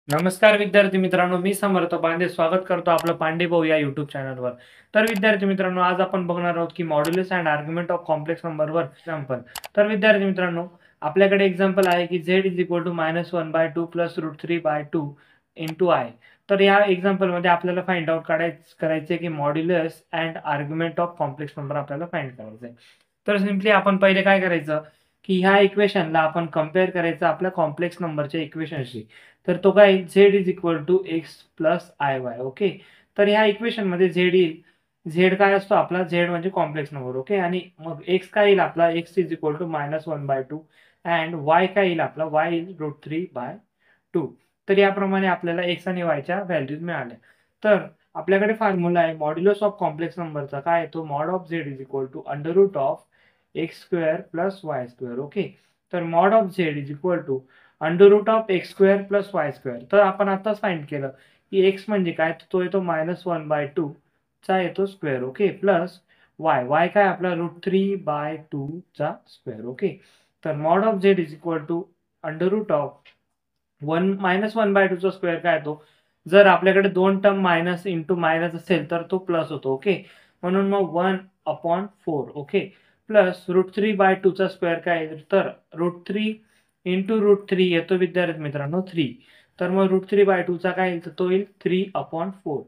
नमस्कार विद्यार्थी मित्रांनो, मी समर्थ पांडे स्वागत करतो आपलं पांडे भाऊ या युट्यूब चॅनलवर. तर विद्यार्थी मित्रांनो, आज आपण बघणार आहोत की modulus and argument of complex नंबरवर एक्झाम्पल. तर विद्यार्थी मित्रांनो, आपल्याकडे एक्झाम्पल आहे की z is equal to -1/2 plus √3/2 into i. तर या एक्झाम्पलमध्ये आपल्याला फाइंड आउट करायचे की modulus and argument of complex number आपल्याला फाइंड करायचं आहे. तर सिम्पली आपण पहिले काय करायचं की ह्या इक्वेशनला आपण कम्पेअर करायचं आपल्या कॉम्प्लेक्स नंबरच्या इक्वेशनशी. तर तो काय z is equal to x plus i y. Okay, तर ह्या इक्वेशनमध्ये झेड येईल. झेड काय असतो आपला, झेड म्हणजे कॉम्प्लेक्स नंबर. ओके, आणि मग एक्स काय येईल आपला, x is equal to -1/2 and y काय येईल आपला, वाय इज √3/2. तर याप्रमाणे आपल्याला एक्स आणि वायच्या व्हॅल्यूज मिळाल्या. तर आपल्याकडे फॉर्म्युला आहे मॉड्युलस ऑफ कॉम्प्लेक्स नंबरचा. काय येतो, mod of z is equal to √x square plus y square. Okay, तर mod of z is equal to √x square plus y square. तर आपण आताच फाइंड केलं की एक्स म्हणजे काय, तो येतो -1/2 चा येतो square. Okay, plus y, y काय आपला √3/2 चा स्क्वेअर. ओके, तर mod of z is equal to -1/2 चा स्क्वेअर काय येतो, जर आपल्याकडे दोन टर्म मायनस इंटू मायनस असेल तर तो प्लस होतो. ओके, म्हणून मग 1/4. ओके, प्लस √3/2 चा स्क्वेअर काय आहे, तर √3 इंटू √3 येतो विद्यार्थी मित्रांनो 3. तर मग √3/2 चा काय येईल, तर तो येईल 3/4.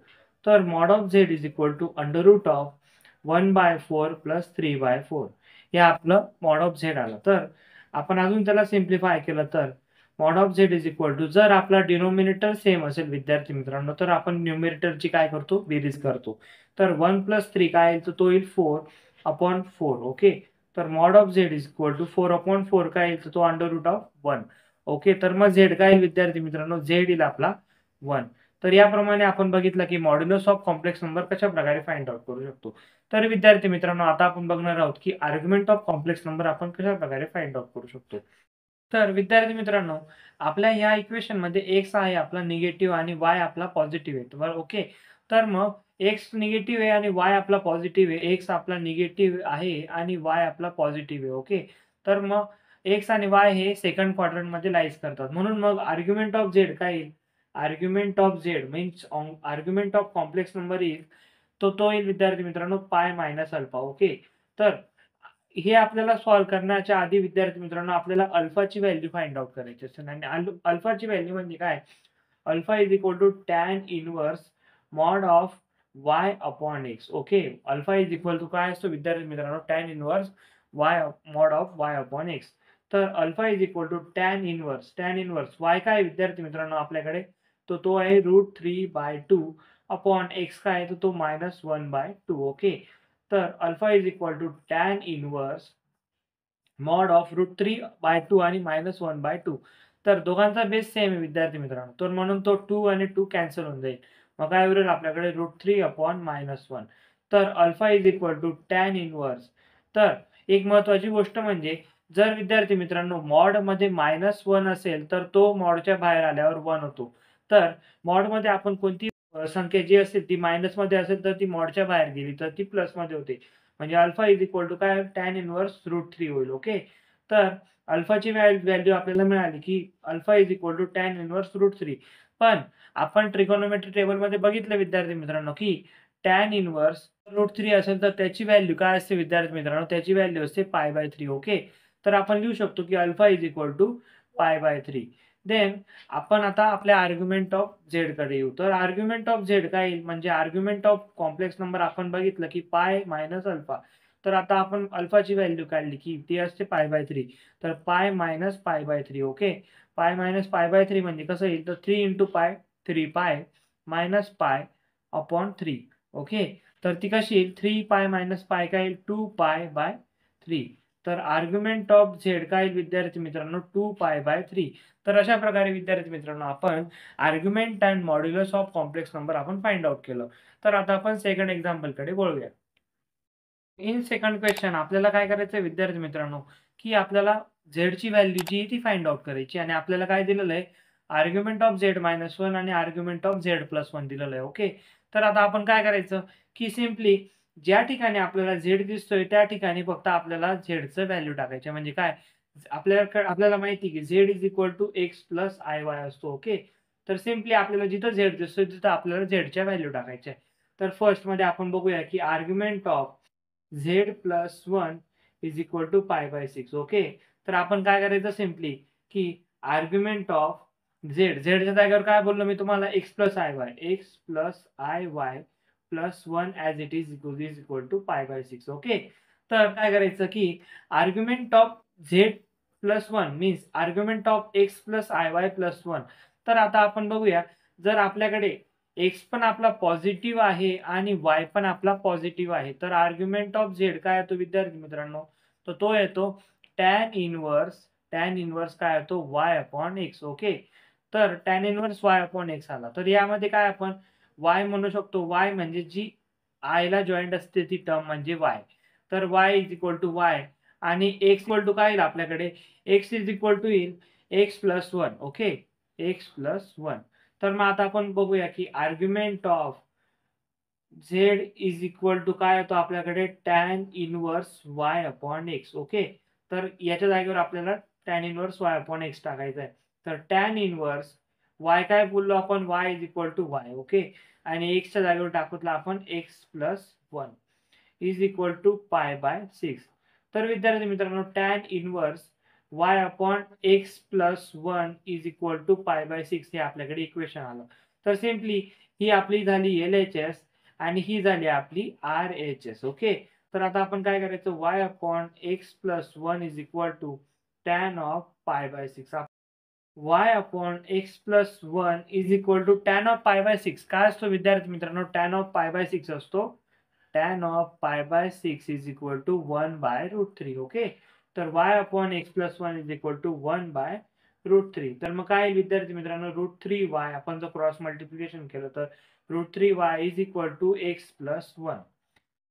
तर mod of z is equal to √1/4 plus 3/4. हे आपलं मॉड ऑफ झेड आलं. तर आपण अजून त्याला सिम्प्लिफाय केलं तर mod of z is equal to, जर आपला डिनोमिनेटर सेम असेल विद्यार्थी मित्रांनो, तर आपण न्यूमरेटरची काय करतो, बेरीज करतो. तर 1 प्लस 3 काय येईल, तर तो येईल 4/4. ओके, तर mod of z is equal to 4/4 काय येईल, तर तो √1. ओके, तर मग झेड काय येईल विद्यार्थी मित्रांनो, झेड येईल आपला 1. तर याप्रमाणे आपण बघितलं की मॉड्युलस ऑफ कॉम्प्लेक्स नंबर कशा प्रकारे फाइंड आउट करू शकतो. तर विद्यार्थी मित्रांनो, आता आपण बघणार आहोत की आर्ग्युमेंट ऑफ कॉम्प्लेक्स नंबर आपण कशा प्रकारे फाइंड आउट करू शकतो. तर विद्यार्थी मित्रांनो, आपल्या ह्या इक्वेशनमध्ये एक्स आहे आपला निगेटिव्ह आणि वाय आपला पॉझिटिव्ह आहे. बरं, ओके, तर मग एक्स निगेटिव्ह आहे आणि वाय आपला पॉझिटिव्ह आहे. एक्स आपला निगेटिव्ह आहे आणि वाय आपला पॉझिटिव्ह आहे. ओके, तर मग एक्स आणि वाय हे सेकंड क्वाड्रंटमध्ये लाईज करतात. म्हणून मग आर्ग्युमेंट ऑफ झेड काय येईल, argument of Z means argument of complex number येईल, तो येईल विद्यार्थी मित्रांनो पाय मायनस अल्फा. ओके, तर हे आपल्याला सॉल्व्ह करण्याच्या आधी विद्यार्थी मित्रांनो, आपल्याला अल्फाची व्हॅल्यू फाइंड आउट करायची असते आणि अल्फाची व्हॅल्यू म्हणजे काय, alpha is equal to tan inverse mod of y upon x. Okay, alpha is equal to काय असतो विद्यार्थी मित्रांनो, tan inverse y mod of y upon x. तर alpha is equal to tan inverse y काय विद्यार्थी मित्रांनो आपल्याकडे, तो आहे √3/2 अपॉन एक्स काय आहे, तर तो -1/2. ओके, तर alpha is equal to tan inverse mod of √3/2 आणि -1/2. तर दोघांचा बेस सेम आहे विद्यार्थी मित्रांनो. तर म्हणून तो 2 आणि 2 कॅन्सल होऊन जाईल. मग काय उरेल आपल्याकडे √3/-1. तर alpha is equal to tan inverse. तर एक महत्त्वाची गोष्ट म्हणजे, जर विद्यार्थी मित्रांनो मॉडमध्ये -1 असेल, तर तो मॉडच्या बाहेर आल्यावर 1 होतो. तर मॉडमध्ये आपण कोणती संख्या जी असेल ती मायनसमध्ये असेल, तर ती मॉडच्या बाहेर गेली तर ती प्लसमध्ये होते. म्हणजे अल्फा इज इक्वल टू काय, टॅन इनव्हर्स √3 होईल. ओके, तर अल्फाची व्हॅल्यू आपल्याला मिळाली की alpha is equal to tan inverse √3. पण आपण ट्रिगोनोमेट्री टेबलमध्ये बघितलं विद्यार्थी मित्रांनो की टॅन इनव्हर्स √3 असेल तर त्याची व्हॅल्यू काय असते विद्यार्थी मित्रांनो, त्याची व्हॅल्यू असते π/3. ओके, तर आपण लिहू शकतो की alpha is equal to π/3. Then आपण आता आपल्या आर्ग्युमेंट ऑफ झेड कडे येऊ. तर आर्ग्युमेंट ऑफ झेड काय येईल, म्हणजे आर्ग्युमेंट ऑफ कॉम्प्लेक्स नंबर आपण बघितलं की पाय मायनस अल्फा. तर आता आपण अल्फाची व्हॅल्यू काढली की ती असते π/3. तर pi minus π/3. Okay, pi minus π/3 म्हणजे कसं येईल, तर 3 into pi 3 pi minus pi upon 3. Okay, तर ती कशी येईल, 3 पाय मायनस पाय काय येईल, 2π/3. तर आर्ग्युमेंट ऑफ झेड काय येईल विद्यार्थी मित्रांनो, 2π/3. तर अशा प्रकारे विद्यार्थी मित्रांनो आपण argument and modulus of complex number आपण फाइंड आउट केलं. तर आता आपण सेकंड एक्झाम्पलकडे वळूया. इन सेकंड क्वेश्चन आपल्याला काय करायचं आहे विद्यार्थी मित्रांनो, की आपल्याला झेडची व्हॅल्यू जी आहे ती फाइंड आउट करायची आणि आपल्याला काय दिलेलं आहे, आर्ग्युमेंट ऑफ z-1 आणि आर्ग्युमेंट ऑफ z+1 दिलेलं आहे. ओके, तर आता आपण काय करायचं, की सिम्पली ज्या ठिकाणी आपल्याला z दिसतोय त्या ठिकाणी फक्त आपल्याला झेडचं व्हॅल्यू टाकायचं. म्हणजे काय, आपल्याला माहिती आहे की z is equal to x plus i y असतो. ओके, तर सिम्पली आपल्याला जिथं झेड दिसतोय तिथं आपल्याला झेडच्या व्हॅल्यू टाकायच्या आहे. तर फर्स्टमध्ये आपण बघूया की argument of z plus 1 is equal to π/6. Okay, तर आपण काय करायचं सिम्पली की आर्ग्युमेंट ऑफ झेडच्या जागेवर काय बोललो मी तुम्हाला x plus i y plus 1 as it is equal to π/6. Okay, तर काय करायचं की argument of z plus 1 means argument of x plus i y plus 1. तर आता आपण बघूया, जर आपल्याकडे x पण आपला पॉझिटिव्ह आहे आणि y पण आपला पॉझिटिव्ह आहे, तर आर्ग्युमेंट ऑफ झेड काय येतो विद्यार्थी मित्रांनो, तर तो येतो टॅन इनव्हर्स काय येतो y/x. ओके, तर टॅन इनव्हर्स y/x आला, तर यामध्ये काय आपण y म्हणू शकतो, y म्हणजे जी आय ला जॉईंट असते ती टर्म म्हणजे y. तर y is equal to y आणि x इक्वल टू काय येईल आपल्याकडे, x इज इक्वल टू येईल x plus 1. Okay, x plus 1. तर मग आता आपण बघूया की argument of z is equal to काय येतो आपल्याकडे टॅन इनव्हर्स y/x. ओके, तर याच्या जागेवर आपल्याला टॅन इनव्हर्स y/x टाकायचं आहे. तर टॅन इनव्हर्स y काय बोललो आपण, y is equal to y. Okay, आणि x च्या जागेवर टाकूतला आपण x plus 1 is equal to π/6. तर विद्यार्थी मित्रांनो tan inverse y/x plus 1 is equal to π/6 हे आपल्याकडे इक्वेशन आलं. तर सिम्पली ही आपली झाली LHS आणि ही झाली आपली RHS. ओके, तर आता आपण काय करायचं, y/x plus 1 is equal to tan of π/6. y/x plus 1 is equal to tan of π/6 काय असतो विद्यार्थी मित्रांनो, टॅन ऑफ π/6 असतो tan of π/6 is equal to 1/√3. Okay, तर y/x plus 1 is equal to 1/√3. तर मग काय विद्यार्थी मित्रांनो, √3y आपण जर क्रॉस मल्टिप्लिकेशन केलं तर √3y is equal to x plus 1.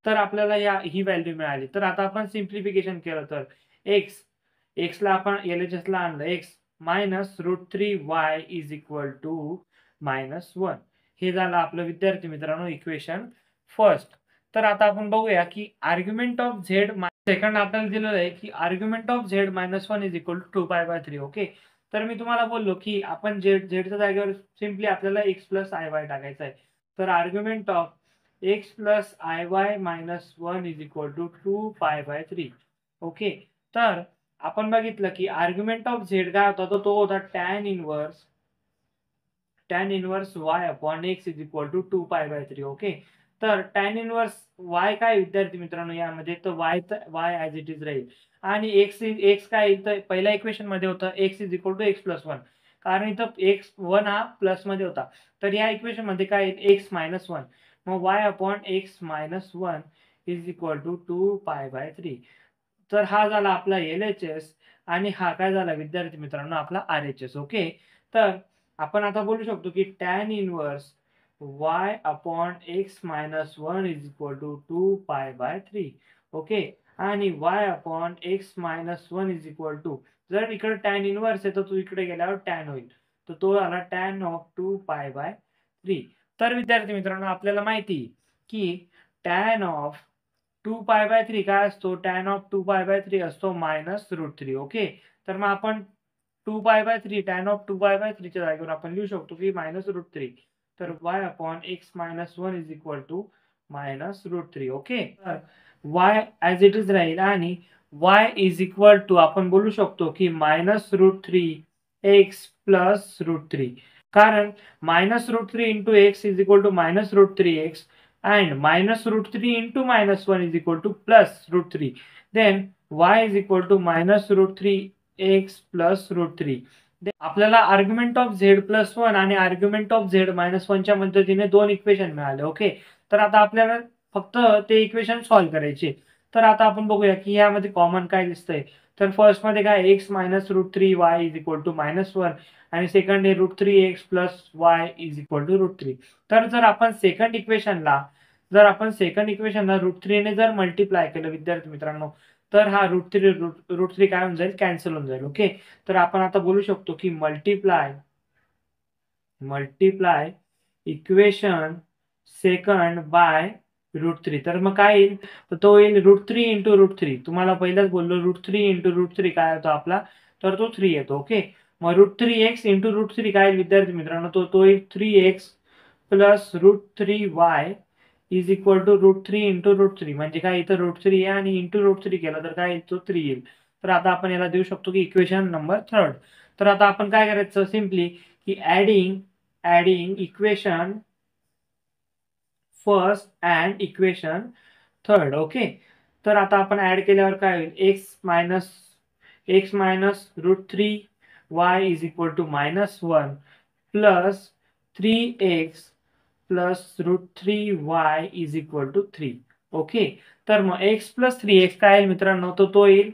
तर आपल्याला ही व्हॅल्यू मिळाली. तर आता आपण सिम्प्लिफिकेशन केलं तर x ला आपण LHS ला आणलं, x minus √3y is equal to -1. हे झालं आपलं विद्यार्थी मित्रांनो इक्वेशन फर्स्ट. तर आता आपण बघूया की आर्ग्युमेंट ऑफ झेड सेकंड आपल्याला दिलेलं आहे की argument of z -1 is equal to 2π/3. Okay, तर मी तुम्हाला बोललो की आपण झेडच्या जागेवर सिम्पली आपल्याला x प्लस आय वाय टाकायचं आहे. तर argument of x plus i y -1 is equal to 2π/3. Okay, तर आपण बघितलं की आर्ग्युमेंट ऑफ झेड काय होता, तो होता tan inverse y/x is equal to 2π/3. Okay, तर टॅन इनव्हर्स y काय विद्यार्थी मित्रांनो यामध्ये, तर y ॲज इट इज राहील आणि x काय इथं पहिल्या इक्वेशन मध्ये होतं x is equal to x plus 1, कारण इथं x 1 हा प्लस मध्ये होता. तर या इक्वेशन मध्ये काय येईल x मायनस 1, मग y/x minus 1 is equal to 2π/3. तर हा झाला आपला LHS आणि हा काय झाला विद्यार्थी मित्रांनो आपला RHS. ओके, तर आपण आता बोलू शकतो की tan inverse y/x minus 1 is equal to 2π/3. Okay, आणि y/x minus 1 is equal to, जर इकडे टॅन इनव्हर्स आहे तर तो इकडे गेल्यावर टॅन होईल, तर तो आला टॅन ऑफ 2π/3. तर विद्यार्थी मित्रांनो आपल्याला माहिती की टॅन ऑफ 2π/3 काय असतो, टॅन ऑफ 2π/3 असतो -√3. ओके, तर मग आपण 2π/3 टॅन ऑफ 2π/3 च्या जागेवर आपण लिहू शकतो की -√3. तर y/x minus 1 is equal to -√3. Okay, तर y ॲज इट इज राहील आणि y इज इक्वल टू आपण बोलू शकतो की -√3x प्लस √3, कारण -√3 into x is equal to -√3x and -√3 into -1 is equal to +√3. Then y is equal to -√3x plus √3. आपल्याला argument of z plus 1 आणि argument of z -1 च्या मदतीने दोन इक्वेशन मिळाले. ओके, तर आता आपल्याला फक्त ते इक्वेशन सॉल्व्ह करायचे. तर आता आपण बघूया की यामध्ये कॉमन काय दिसतंय. तर फर्स्ट मध्ये काय x minus √3y is equal to -1 आणि सेकंड आहे √3x plus y is equal to √3. तर जर आपण सेकंड इक्वेशनला √3 ने जर मल्टिप्लाय केलं विद्यार्थी मित्रांनो, तर हा √3 काय होऊन जाईल, कॅन्सल होऊन जाईल. ओके, तर आपण आता बोलू शकतो की मल्टिप्लाय इक्वेशन सेकंड बाय √3. तर मग काय येईल, तर तो येईल √3 इंटू √3. तुम्हाला पहिलाच बोललो √3 इंटू √3 काय होतो आपला, तर तो 3 येतो. ओके, मग √3x इंटू √3 काय विद्यार्थी मित्रांनो, तो येईल 3x plus √3y is equal to √3 into √3. म्हणजे काय, इथं √3 आहे आणि इंटू √3 केलं तर काय येईल, तो 3 येईल. तर आता आपण याला देऊ शकतो की इक्वेशन नंबर 3. तर आता आपण काय करायचं, सिम्पली की adding equation first and equation third. Okay, तर आता आपण ऍड केल्यावर काय होईल, x minus √3y is equal to -1 plus 3x plus √3y is equal to 3. Okay, तर मग x प्लस 3x काय येईल मित्रांनो, तो येईल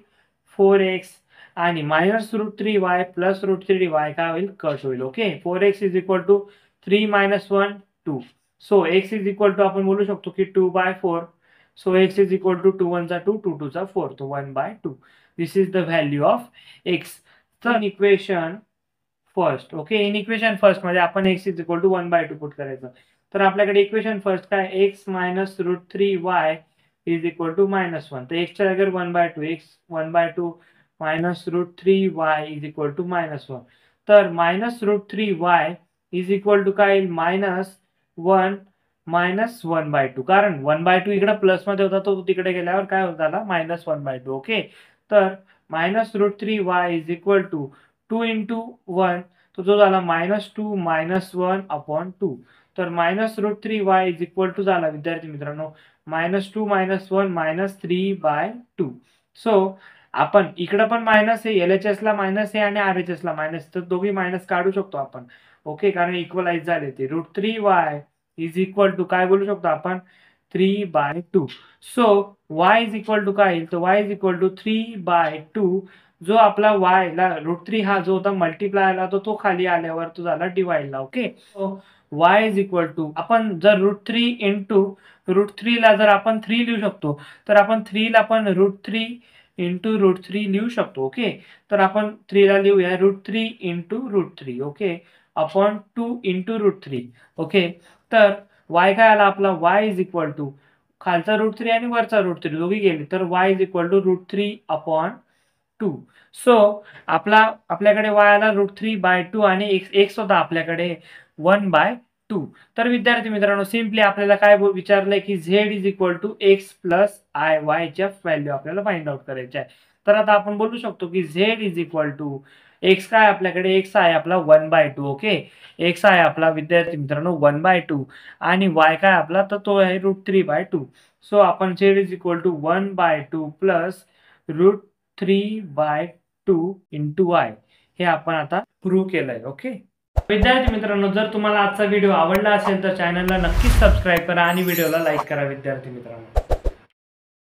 4x आणि मायनस √3y प्लस √3y काय होईल, कट होईल. Okay, 4x is equal to 3 - 1 2. So x is equal to आपण बोलू शकतो की 2/4. So x is equal to 2 1 2 2 2 4, तो 1/2. This is the value of x. तर equation first, okay, in equation first मध्ये आपण x is equal to 1/2 put करायचं. तर आपल्याकडे इक्वेशन फर्स्ट काय, x minus √3y is equal to -1. तर x च्या जागेवर 1/2, x 1/2 minus √3y is equal to -1. तर minus √3y is equal to काय येईल, -1 मायनस 1/2. कारण 1/2 इकडे प्लस मध्ये होता, तो तिकडे गेल्यावर काय होत झाला, -1/2. ओके, तर minus √3y is equal to 2 into 1, तो जो झाला -2 - 1/2. तर minus √3y is equal to झाला विद्यार्थी मित्रांनो -2 - 1 -3/2. सो आपण इकडे पण मायनस आहे, LHS ला मायनस आहे आणि RHS ला मायनस, तर दोघी मायनस काढू शकतो आपण. ओके, कारण इक्वलाइज झाले ते. √3y इज इक्वल टू काय बोलू शकतो आपण, 3/2. So y is equal to काय येईल, तर y इज इक्वल टू 3/2. जो आपला y ला √3 हा जो होता मल्टिप्लाय आला, तो खाली आल्यावर तो झाला डिवाइडला. Okay, y is equal to, आपण जर √3 इंटू √3 ला जर आपण 3 लिहू शकतो, तर आपण 3 ला पण √3 इंटू √3 लिहू शकतो. ओके, तर आपण 3 ला लिहूया √3 into √3. Okay, upon 2 into √3. Okay, तर y काय आला आपला, y इज इक्वल टू खालचा √3 आणि वरचा √3 दोघी गेले, तर y is equal to √3/2. So आपल्याकडे y आला √3/2 आणि x होता आपल्याकडे 1/2. तर विद्यार्थी मित्रांनो, सिम्पली आपल्याला काय विचारलंय की z is equal to x plus i, y च्या व्हॅल्यू आपल्याला फाइंड आउट करायच्या आहे. तर आता आपण बोलू शकतो की z is equal to x काय आपल्याकडे, x आहे आपला 1/2. ओके, x आहे आपला विद्यार्थी मित्रांनो 1/2 आणि y काय आपला, तर तो आहे √3/2. सो आपण z is equal to 1/2 plus √3/2 into y हे आपण आता प्रूव्ह केलंय. ओके विद्यार्थी मित्रांनो, जर तुम्हाला आजचा व्हिडिओ आवडला असेल तर चॅनलला नक्कीच सबस्क्राईब करा आणि व्हिडिओला लाईक करा विद्यार्थी मित्रांनो.